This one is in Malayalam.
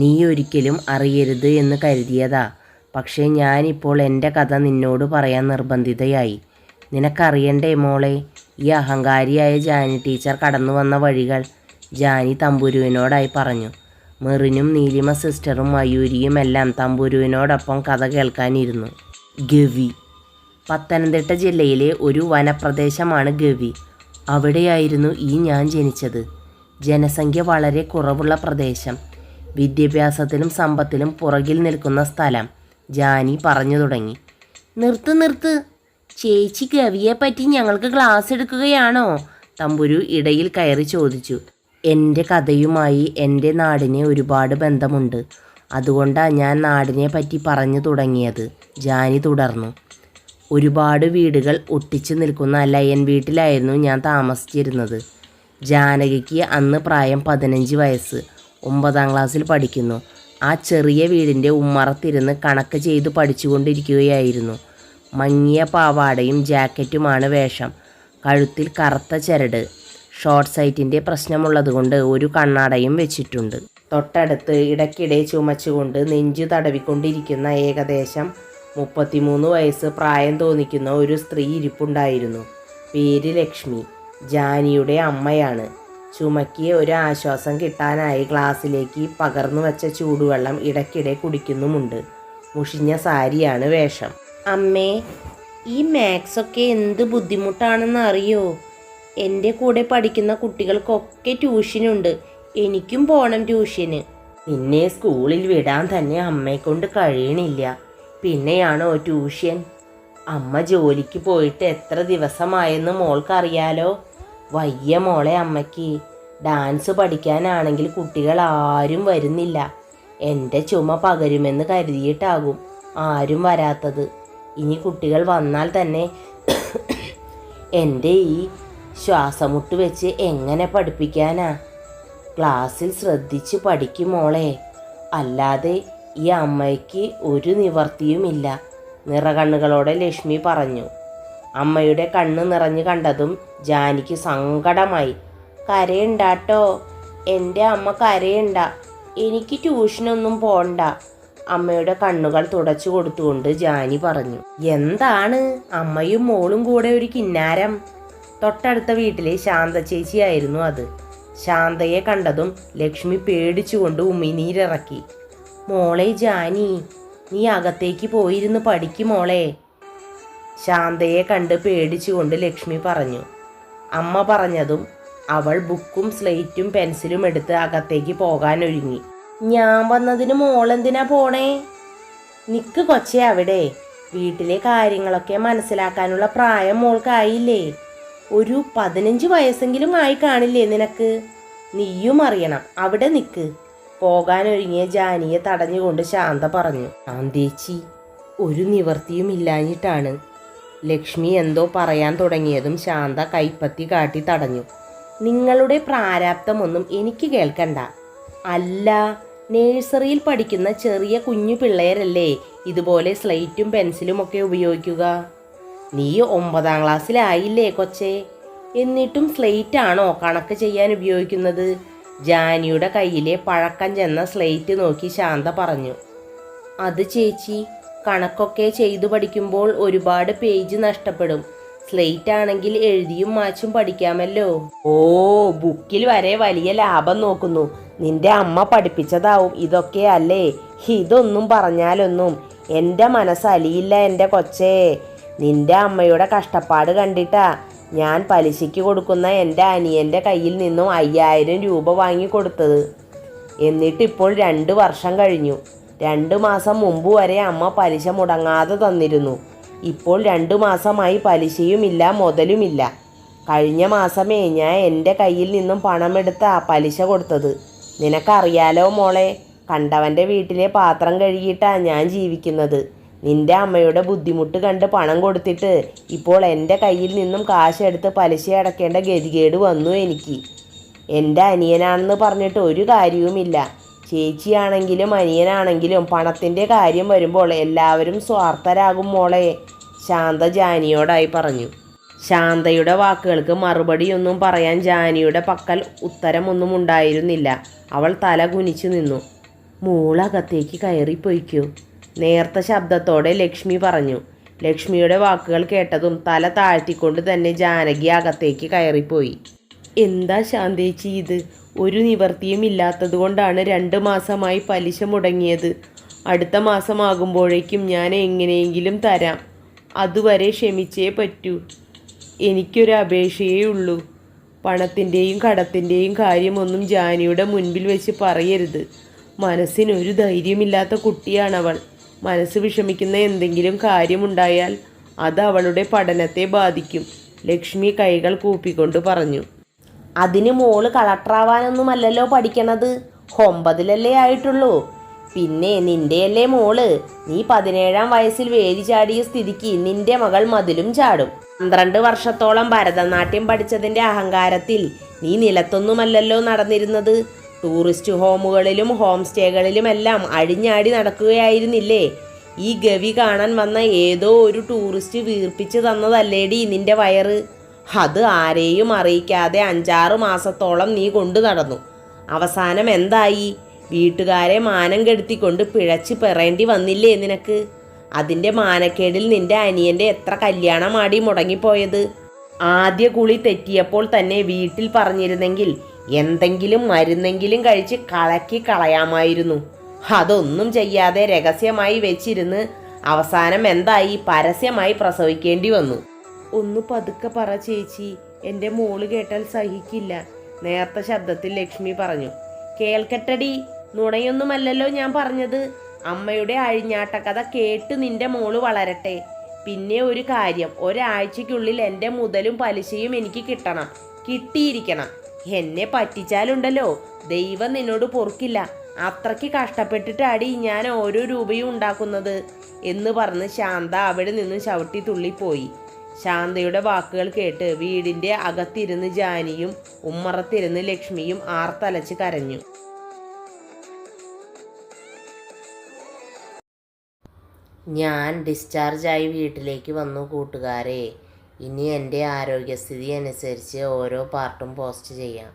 നീ ഒരിക്കലും അറിയരുത് എന്ന് കരുതിയതാ. പക്ഷേ ഞാനിപ്പോൾ എൻ്റെ കഥ നിന്നോട് പറയാൻ നിർബന്ധിതയായി. നിനക്കറിയണ്ടേ മോളെ, ഈ അഹങ്കാരിയായ ജാനി ടീച്ചർ കടന്നു വന്ന വഴികൾ? ജാനി തമ്പുരുവിനോടായി പറഞ്ഞു. മെറിനും നീലിമ സിസ്റ്ററും മയൂരിയും എല്ലാം തമ്പുരുവിനോടൊപ്പം കഥ കേൾക്കാനിരുന്നു. ഗവി. പത്തനംതിട്ട ജില്ലയിലെ ഒരു വനപ്രദേശമാണ് ഗവി. അവിടെയായിരുന്നു ഞാൻ ജനിച്ചത്. ജനസംഖ്യ വളരെ കുറവുള്ള പ്രദേശം. വിദ്യാഭ്യാസത്തിലും സമ്പത്തിലും പുറകിൽ നിൽക്കുന്ന സ്ഥലം. ജാനി പറഞ്ഞു തുടങ്ങി. നിർത്ത്. ചേച്ചി ഗവിയെപ്പറ്റി ഞങ്ങൾക്ക് ക്ലാസ് എടുക്കുകയാണോ? തമ്പുരു ഇടയിൽ കയറി ചോദിച്ചു. എൻ്റെ കഥയുമായി എൻ്റെ നാടിന് ഒരുപാട് ബന്ധമുണ്ട്. അതുകൊണ്ടാണ് ഞാൻ നാടിനെ പറ്റി പറഞ്ഞു തുടങ്ങിയത്. ജാനി തുടർന്നു. ഒരുപാട് വീടുകൾ ഒട്ടിച്ചു നിൽക്കുന്ന ലയൻ വീട്ടിലായിരുന്നു ഞാൻ താമസിച്ചിരുന്നത്. ജാനകിക്ക് അന്ന് പ്രായം 15 വയസ്സ്. 9ാം ക്ലാസ്സിൽ പഠിക്കുന്നു. ആ ചെറിയ വീടിൻ്റെ ഉമ്മറത്തിരുന്ന് കണക്ക് ചെയ്ത് പഠിച്ചുകൊണ്ടിരിക്കുകയായിരുന്നു. മങ്ങിയ പാവാടയും ജാക്കറ്റുമാണ് വേഷം. കഴുത്തിൽ കറുത്ത ചരട്. ഷോർട്ട് സൈറ്റിൻ്റെ പ്രശ്നമുള്ളതുകൊണ്ട് ഒരു കണ്ണാടയും വെച്ചിട്ടുണ്ട്. തൊട്ടടുത്ത് ഇടയ്ക്കിടെ ചുമച്ചുകൊണ്ട് നെഞ്ചു തടവിക്കൊണ്ടിരിക്കുന്ന ഏകദേശം 33 വയസ്സ് പ്രായം തോന്നിക്കുന്ന ഒരു സ്ത്രീ ഇരിപ്പുണ്ടായിരുന്നു. പേര് ലക്ഷ്മി. ജാനിയുടെ അമ്മയാണ്. ചുമയ്ക്ക് ഒരു ആശ്വാസം കിട്ടാനായി ഗ്ലാസ്സിലേക്ക് പകർന്നു വച്ച ചൂടുവെള്ളം ഇടയ്ക്കിടെ കുടിക്കുന്നുമുണ്ട്. മുഷിഞ്ഞ സാരിയാണ് വേഷം. അമ്മേ, ഈ മാത്സൊക്കെ എന്ത് ബുദ്ധിമുട്ടാണെന്ന് അറിയോ? എൻ്റെ കൂടെ പഠിക്കുന്ന കുട്ടികൾക്കൊക്കെ ട്യൂഷനുണ്ട്. എനിക്കും പോകണം ട്യൂഷന്. പിന്നെ സ്കൂളിൽ വിടാൻ തന്നെ അമ്മയെക്കൊണ്ട് കഴിയണില്ല. പിന്നെയാണോ ട്യൂഷൻ? അമ്മ ജോലിക്ക് പോയിട്ട് എത്ര ദിവസമായെന്ന് മോൾക്കറിയാലോ. വയ്യ മോളെ അമ്മയ്ക്ക്. ഡാൻസ് പഠിക്കാനാണെങ്കിൽ കുട്ടികൾ ആരും വരുന്നില്ല. എൻ്റെ ചുമ പകരുമെന്ന് കരുതിയിട്ടാകും ആരും വരാത്തത്. ഇനി കുട്ടികൾ വന്നാൽ തന്നെ എൻ്റെ ഈ ശ്വാസമുട്ട് വെച്ച് എങ്ങനെ പഠിപ്പിക്കാനാ? ക്ലാസ്സിൽ ശ്രദ്ധിച്ച് പഠിക്കും മോളെ. അല്ലാതെ ഈ അമ്മയ്ക്ക് ഒരു നിവർത്തിയുമില്ല. നിറകണ്ണുകളോടെ ലക്ഷ്മി പറഞ്ഞു. അമ്മയുടെ കണ്ണ് നിറഞ്ഞു കണ്ടതും ജാനിക്ക് സങ്കടമായി. കരയണ്ടാട്ടോ, എൻ്റെ അമ്മ കരയണ്ട. എനിക്ക് ട്യൂഷനൊന്നും പോണ്ട. അമ്മയുടെ കണ്ണുകൾ തുടച്ചു കൊടുത്തുകൊണ്ട് ജാനി പറഞ്ഞു. എന്താണ് അമ്മയും മോളും കൂടെ ഒരു കിന്നാരം? തൊട്ടടുത്ത വീട്ടിലെ ശാന്ത ചേച്ചിയായിരുന്നു അത്. ശാന്തയെ കണ്ടതും ലക്ഷ്മി പേടിച്ചുകൊണ്ട് ഉമിനീരിറക്കി. മോളെ ജാനി, നീ അകത്തേക്ക് പോയിരുന്ന് പഠിക്കും മോളെ. ശാന്തയെ കണ്ട് പേടിച്ചുകൊണ്ട് ലക്ഷ്മി പറഞ്ഞു. അമ്മ പറഞ്ഞതും അവൾ ബുക്കും സ്ലേറ്റും പെൻസിലും എടുത്ത് അകത്തേക്ക് പോകാനൊരുങ്ങി. ഞാൻ വന്നതിന് മോളെന്തിനാ പോണേ? നിക്ക് കൊച്ചേ അവിടെ. വീട്ടിലെ കാര്യങ്ങളൊക്കെ മനസ്സിലാക്കാനുള്ള പ്രായം മോൾക്കായില്ലേ? ഒരു 15 വയസ്സെങ്കിലും ആയി കാണില്ലേ നിനക്ക്? നീയും അറിയണം. അവിടെ നിക്ക്. പോകാനൊരുങ്ങിയ ജാനിയെ തടഞ്ഞുകൊണ്ട് ശാന്ത പറഞ്ഞു. ശാന്തേച്ചി, ഒരു നിവർത്തിയും ഇല്ലാഞ്ഞിട്ടാണ്. ലക്ഷ്മി എന്തോ പറയാൻ തുടങ്ങിയതും ശാന്ത കൈപ്പത്തി കാട്ടി തടഞ്ഞു. നിങ്ങളുടെ പ്രാരാബ്ദമൊന്നും എനിക്ക് കേൾക്കണ്ട. അല്ല, നേഴ്സറിയിൽ പഠിക്കുന്ന ചെറിയ കുഞ്ഞു പിള്ളേരല്ലേ ഇതുപോലെ സ്ലേറ്റും പെൻസിലും ഒക്കെ ഉപയോഗിക്കുക? നീ 9ാം ക്ലാസ്സിലായില്ലേ കൊച്ചേ? എന്നിട്ടും സ്ലേറ്റാണോ കണക്ക് ചെയ്യാൻ ഉപയോഗിക്കുന്നത്? ജാനിയുടെ കയ്യിലെ പഴക്കം ചെന്ന സ്ലേറ്റ് നോക്കി ശാന്ത പറഞ്ഞു. അത് ചേച്ചി, കണക്കൊക്കെ ചെയ്തു പഠിക്കുമ്പോൾ ഒരുപാട് പേജ് നഷ്ടപ്പെടും. സ്ലേറ്റ് ആണെങ്കിൽ എഴുതിയും മാച്ചും പഠിക്കാമല്ലോ. ഓ, ബുക്കിൽ വരെ വലിയ ലാഭം നോക്കുന്നു. നിന്റെ അമ്മ പഠിപ്പിച്ചതാവും ഇതൊക്കെ അല്ലേ? ഇതൊന്നും പറഞ്ഞാലൊന്നും എൻ്റെ മനസ്സലിയില്ല എൻ്റെ കൊച്ചേ. നിന്റെ അമ്മയുടെ കഷ്ടപ്പാട് കണ്ടിട്ടാ ഞാൻ പലിശയ്ക്ക് കൊടുക്കുന്ന എൻ്റെ അനിയൻ്റെ കയ്യിൽ നിന്നും 5000 രൂപ വാങ്ങിക്കൊടുത്തത്. എന്നിട്ടിപ്പോൾ 2 വർഷം കഴിഞ്ഞു. 2 മാസം മുമ്പ് വരെ അമ്മ പലിശ മുടങ്ങാതെ തന്നിരുന്നു. ഇപ്പോൾ 2 മാസമായി പലിശയുമില്ല മുതലുമില്ല. കഴിഞ്ഞ മാസമേ ഞാൻ എൻ്റെ കയ്യിൽ നിന്നും പണമെടുത്താ പലിശ കൊടുത്തത്. നിനക്കറിയാലോ മോളെ, കണ്ടവൻ്റെ വീട്ടിലെ പാത്രം കഴുകിയിട്ടാ ഞാൻ ജീവിക്കുന്നത്. നിന്റെ അമ്മയുടെ ബുദ്ധിമുട്ട് കണ്ട് പണം കൊടുത്തിട്ട് ഇപ്പോൾ എൻ്റെ കയ്യിൽ നിന്നും കാശെടുത്ത് പലിശ അടക്കേണ്ട ഗതികേട് വന്നു എനിക്ക്. എൻ്റെ അനിയനാണെന്ന് പറഞ്ഞിട്ട് ഒരു കാര്യവുമില്ല. ചേച്ചിയാണെങ്കിലും അനിയനാണെങ്കിലും പണത്തിൻ്റെ കാര്യം വരുമ്പോൾ എല്ലാവരും സ്വാർത്ഥരാകും മോളെ. ശാന്ത ജാനിയോടായി പറഞ്ഞു. ശാന്തയുടെ വാക്കുകൾക്ക് മറുപടിയൊന്നും പറയാൻ ജാനിയുടെ പക്കൽ ഉത്തരമൊന്നും ഉണ്ടായിരുന്നില്ല. അവൾ തല കുനിച്ചു നിന്നു. മോളകത്തേക്ക് കയറിപ്പോയിക്കോ, നേർത്ത ശബ്ദത്തോടെ ലക്ഷ്മി പറഞ്ഞു. ലക്ഷ്മിയുടെ വാക്കുകൾ കേട്ടതും തല താഴ്ത്തിക്കൊണ്ട് തന്നെ ജാനകി അകത്തേക്ക് കയറിപ്പോയി. എന്താ ശാന്തേച്ചി ഇത്? ഒരു നിവർത്തിയും ഇല്ലാത്തത് കൊണ്ടാണ് 2 മാസമായി പലിശ മുടങ്ങിയത്. അടുത്ത മാസമാകുമ്പോഴേക്കും ഞാൻ എങ്ങനെയെങ്കിലും തരാം. അതുവരെ ക്ഷമിച്ചേ പറ്റൂ. എനിക്കൊരു അപേക്ഷയേ ഉള്ളൂ. പണത്തിൻ്റെയും കടത്തിൻ്റെയും കാര്യമൊന്നും ജാനിയുടെ മുൻപിൽ വെച്ച് പറയരുത്. മനസ്സിനൊരു ധൈര്യമില്ലാത്ത കുട്ടിയാണവൾ. മനസ്സ് വിഷമിക്കുന്ന എന്തെങ്കിലും കാര്യമുണ്ടായാൽ അത് അവളുടെ പഠനത്തെ ബാധിക്കും. ലക്ഷ്മി കൈകൾ കൂപ്പിക്കൊണ്ട് പറഞ്ഞു. അതിന് മോള് കളക്ടറാവാനൊന്നുമല്ലല്ലോ പഠിക്കണത്. 9 ആയിട്ടുള്ളൂ. പിന്നെ നിൻ്റെയല്ലേ മോള്. നീ 17-ാം വയസ്സിൽ വേലി ചാടിയ സ്ഥിതിക്ക് നിന്റെ മകൾ മതിലും ചാടും. 12 വർഷത്തോളം ഭരതനാട്യം പഠിച്ചതിൻ്റെ അഹങ്കാരത്തിൽ നീ നിലത്തൊന്നുമല്ലല്ലോ നടന്നിരുന്നത്. ടൂറിസ്റ്റ് ഹോമുകളിലും ഹോം സ്റ്റേകളിലുമെല്ലാം അഴിഞ്ഞാടി നടക്കുകയായിരുന്നില്ലേ? ഈ ഗവി കാണാൻ വന്ന ഏതോ ഒരു ടൂറിസ്റ്റ് വീർപ്പിച്ച് തന്നതല്ലേടി നിന്റെ വയറ്. അത് ആരെയും അറിയിക്കാതെ 5-6 മാസത്തോളം നീ കൊണ്ടു നടന്നു. അവസാനം എന്തായി? വീട്ടുകാരെ മാനം കെടുത്തിക്കൊണ്ട് പിഴച്ച് പെറേണ്ടി വന്നില്ലേ നിനക്ക്? അതിൻ്റെ മാനക്കേടിൽ നിന്റെ അനിയൻ്റെ എത്ര കല്യാണമാടി മുടങ്ങിപ്പോയത്. ആദ്യ കുളി തെറ്റിയപ്പോൾ തന്നെ വീട്ടിൽ പറഞ്ഞിരുന്നെങ്കിൽ എന്തെങ്കിലും മരുന്നെങ്കിലും കഴിച്ച് കളക്കി കളയാമായിരുന്നു. അതൊന്നും ചെയ്യാതെ രഹസ്യമായി വെച്ചിരുന്ന് അവസാനം എന്തായി? പരസ്യമായി പ്രസവിക്കേണ്ടി വന്നു. ഒന്ന് പതുക്കെ പറ ചേച്ചി, എൻ്റെ മോള് കേട്ടാൽ സഹിക്കില്ല, നേർത്ത ശബ്ദത്തിൽ ലക്ഷ്മി പറഞ്ഞു. കേൾക്കട്ടടി, നുണയൊന്നുമല്ലല്ലോ ഞാൻ പറഞ്ഞത്. അമ്മയുടെ അഴിഞ്ഞാട്ടക്കഥ കേട്ട് നിന്റെ മോള് വളരട്ടെ. പിന്നെ ഒരു കാര്യം, ഒരാഴ്ചയ്ക്കുള്ളിൽ എൻ്റെ മുതലും പലിശയും എനിക്ക് കിട്ടണം. കിട്ടിയിരിക്കണം. എന്നെ പറ്റിച്ചാലുണ്ടല്ലോ ദൈവം നിന്നോട് പൊറുക്കില്ല. അത്രയ്ക്ക് കഷ്ടപ്പെട്ടിട്ടാടി ഞാൻ ഓരോ രൂപയും ഉണ്ടാക്കുന്നത് എന്ന് പറഞ്ഞ് ശാന്ത അവിടെ നിന്ന് ചവിട്ടി തുള്ളിപ്പോയി. ശാന്തയുടെ വാക്കുകൾ കേട്ട് വീടിൻ്റെ അകത്തിരുന്ന് ജാനിയും ഉമ്മറത്തിരുന്ന് ലക്ഷ്മിയും ആർത്തലച്ച് കരഞ്ഞു. ഞാൻ ഡിസ്ചാർജായി വീട്ടിലേക്ക് വന്നു കൂട്ടുകാരെ. ഇനി എൻ്റെ ആരോഗ്യസ്ഥിതി അനുസരിച്ച് ഓരോ പാർട്ടും പോസ്റ്റ് ചെയ്യാം.